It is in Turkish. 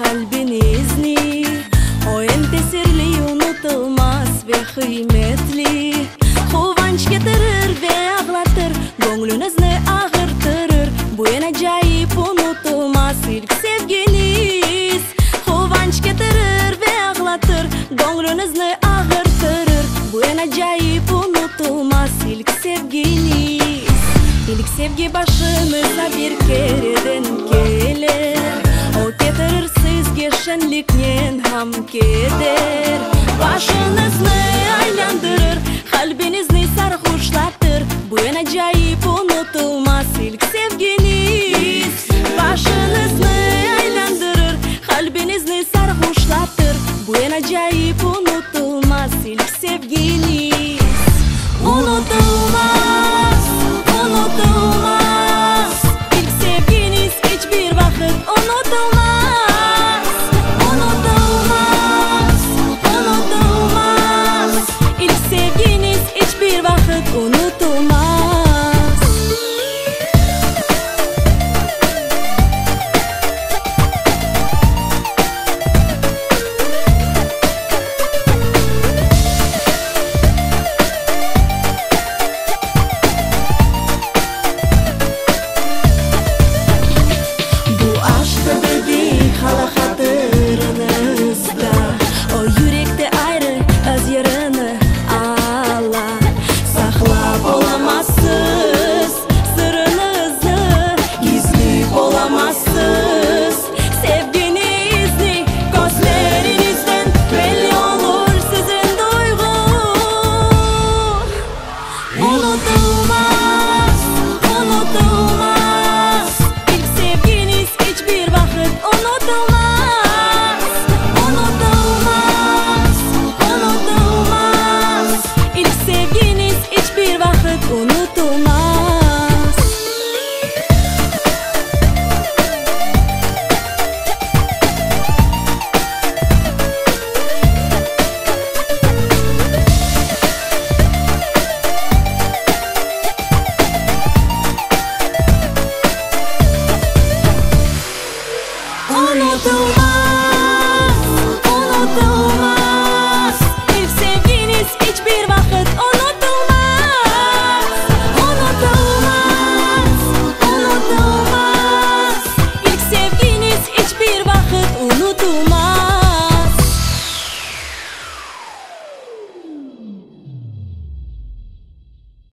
kalbinizni. O en tesirli, unutulmaz ve kıymetli. Kıvanç getirir ve ağlatır, gönlünüzü ağırtırır. Bu en acayip, unutulmaz ilk sevginiz. Kıvanç getirir ve ağlatır, gönlünüzü ağırtırır. Bu en acayip, unutulmaz ilk sevginiz. İlk sevgi başımıza bir kereden gelir. O getirir sizge şenliknen ham keder. Başınızı aylandırır, kalbinizni sarhoşlatır. Bu en acayip, unutulmaz ilk sevginiz. Başınızı aylandırır, kalbinizni sarhoşlatır. Bu en acayip, unutulmaz ilk sevginiz.